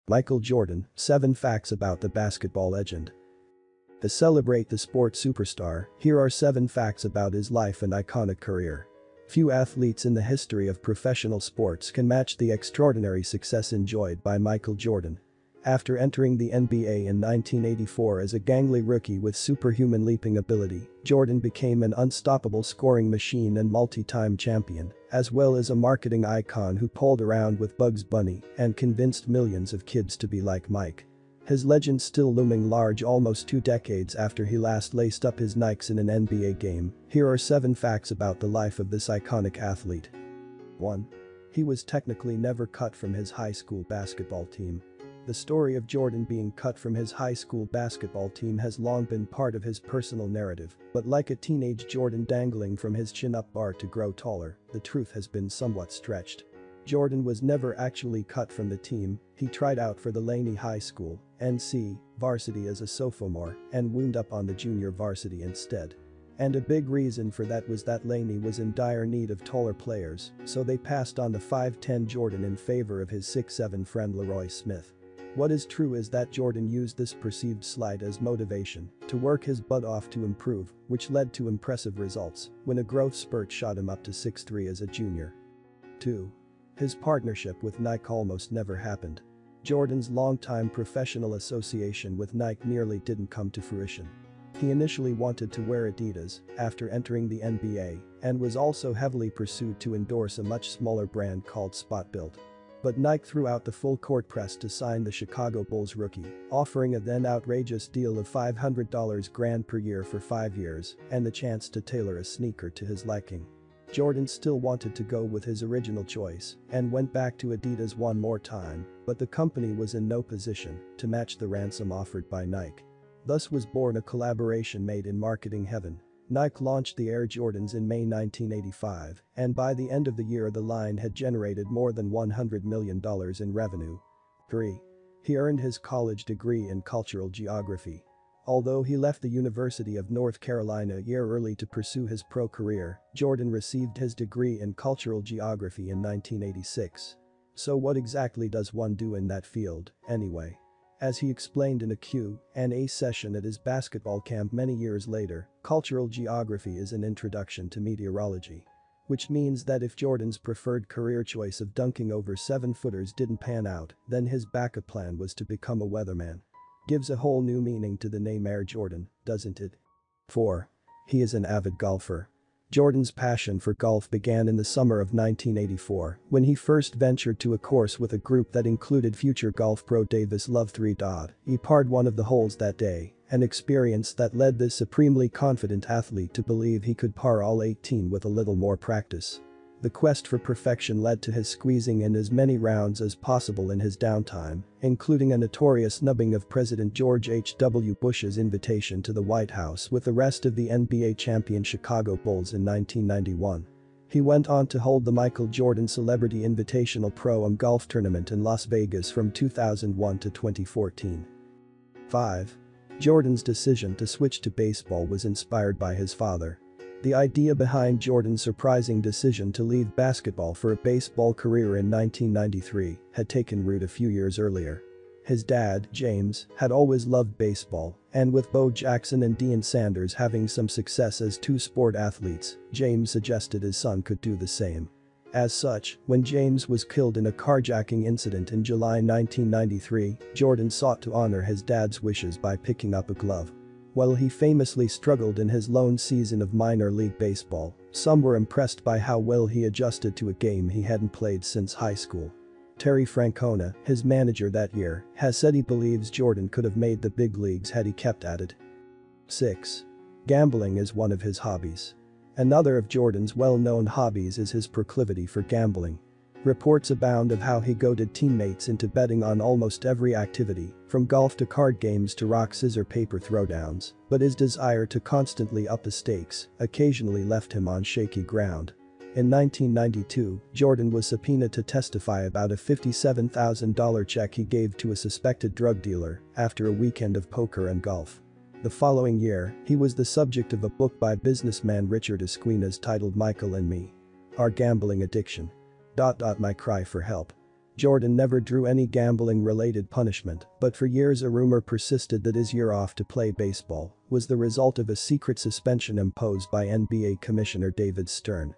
Michael Jordan, 7 Facts About the Basketball Legend. To celebrate the sport superstar, here are 7 facts about his life and iconic career. Few athletes in the history of professional sports can match the extraordinary success enjoyed by Michael Jordan. After entering the NBA in 1984 as a gangly rookie with superhuman leaping ability, Jordan became an unstoppable scoring machine and multi-time champion, as well as a marketing icon who pulled around with Bugs Bunny and convinced millions of kids to be like Mike. His legend still looming large almost 2 decades after he last laced up his Nikes in an NBA game. Here are 7 facts about the life of this iconic athlete. 1. He was technically never cut from his high school basketball team. The story of Jordan being cut from his high school basketball team has long been part of his personal narrative, but like a teenage Jordan dangling from his chin-up bar to grow taller, the truth has been somewhat stretched. Jordan was never actually cut from the team. He tried out for the Laney High School, NC, varsity as a sophomore and wound up on the junior varsity instead. And a big reason for that was that Laney was in dire need of taller players, so they passed on the 5'10" Jordan in favor of his 6'7" friend Leroy Smith. What is true is that Jordan used this perceived slight as motivation to work his butt off to improve, which led to impressive results when a growth spurt shot him up to 6'3" as a junior. 2. His partnership with Nike almost never happened. Jordan's longtime professional association with Nike nearly didn't come to fruition. He initially wanted to wear Adidas after entering the NBA and was also heavily pursued to endorse a much smaller brand called Spot Built. But Nike threw out the full court press to sign the Chicago Bulls rookie, offering a then outrageous deal of $500 grand per year for 5 years and the chance to tailor a sneaker to his liking. Jordan still wanted to go with his original choice and went back to Adidas one more time, but the company was in no position to match the ransom offered by Nike. Thus was born a collaboration made in marketing heaven. Nike launched the Air Jordans in May 1985, and by the end of the year the line had generated more than $100 million in revenue. 3. He earned his college degree in cultural geography. Although he left the University of North Carolina a year early to pursue his pro career, Jordan received his degree in cultural geography in 1986. So what exactly does one do in that field, anyway? As he explained in a Q&A session at his basketball camp many years later, cultural geography is an introduction to meteorology. Which means that if Jordan's preferred career choice of dunking over 7-footers didn't pan out, then his backup plan was to become a weatherman. Gives a whole new meaning to the name Air Jordan, doesn't it? 4. He is an avid golfer. Jordan's passion for golf began in the summer of 1984 when he first ventured to a course with a group that included future golf pro Davis Love 3. He parred one of the holes that day, an experience that led this supremely confident athlete to believe he could par all 18 with a little more practice. The quest for perfection led to his squeezing in as many rounds as possible in his downtime, including a notorious snubbing of President George H.W. Bush's invitation to the White House with the rest of the NBA champion Chicago Bulls in 1991. He went on to hold the Michael Jordan Celebrity Invitational Pro-Am Golf Tournament in Las Vegas from 2001 to 2014. 5. Jordan's decision to switch to baseball was inspired by his father. The idea behind Jordan's surprising decision to leave basketball for a baseball career in 1993 had taken root a few years earlier. His dad, James, had always loved baseball, and with Bo Jackson and Deion Sanders having some success as 2 sport athletes, James suggested his son could do the same. As such, when James was killed in a carjacking incident in July 1993, Jordan sought to honor his dad's wishes by picking up a glove. While he famously struggled in his lone season of minor league baseball, some were impressed by how well he adjusted to a game he hadn't played since high school. Terry Francona, his manager that year, has said he believes Jordan could have made the big leagues had he kept at it. 6. Gambling is one of his hobbies. Another of Jordan's well-known hobbies is his proclivity for gambling. Reports abound of how he goaded teammates into betting on almost every activity, from golf to card games to rock scissor paper throwdowns, but his desire to constantly up the stakes occasionally left him on shaky ground. In 1992, Jordan was subpoenaed to testify about a $57,000 check he gave to a suspected drug dealer after a weekend of poker and golf. The following year, he was the subject of a book by businessman Richard Esquinas titled Michael and Me: Our Gambling Addiction. My Cry for Help. Jordan never drew any gambling-related punishment, but for years a rumor persisted that his year off to play baseball was the result of a secret suspension imposed by NBA Commissioner David Stern.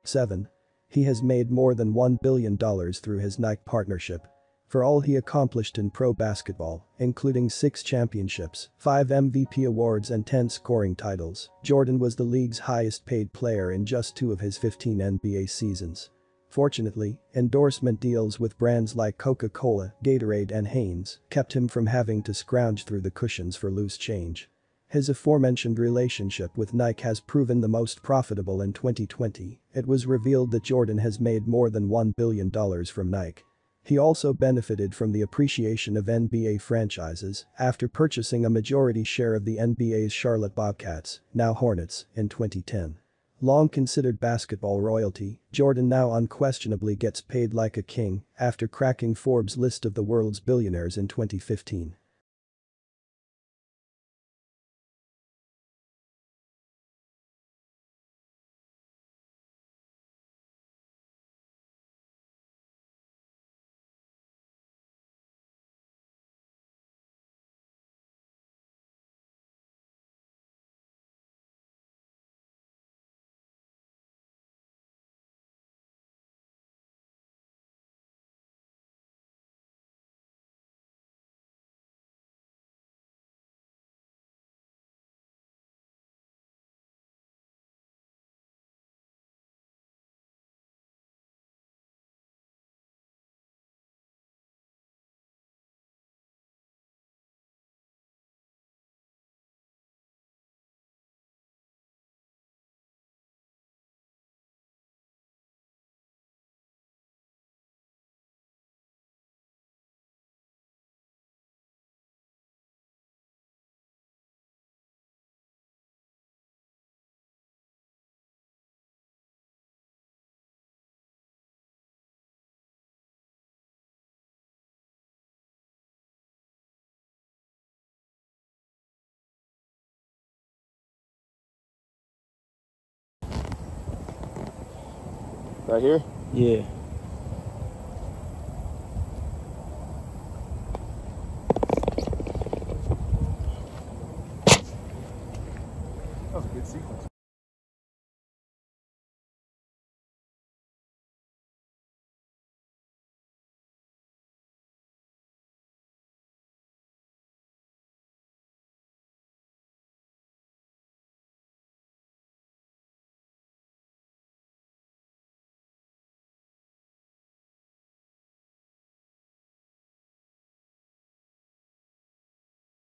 7. He has made more than $1 billion through his Nike partnership. For all he accomplished in pro basketball, including 6 championships, 5 MVP awards and 10 scoring titles, Jordan was the league's highest-paid player in just 2 of his 15 NBA seasons. Fortunately, endorsement deals with brands like Coca-Cola, Gatorade and Hanes kept him from having to scrounge through the cushions for loose change. His aforementioned relationship with Nike has proven the most profitable in 2020. It was revealed that Jordan has made more than $1 billion from Nike. He also benefited from the appreciation of NBA franchises after purchasing a majority share of the NBA's Charlotte Bobcats, now Hornets, in 2010. Long considered basketball royalty, Jordan now unquestionably gets paid like a king after cracking Forbes' list of the world's billionaires in 2015. Right here? Yeah. That was a good sequence.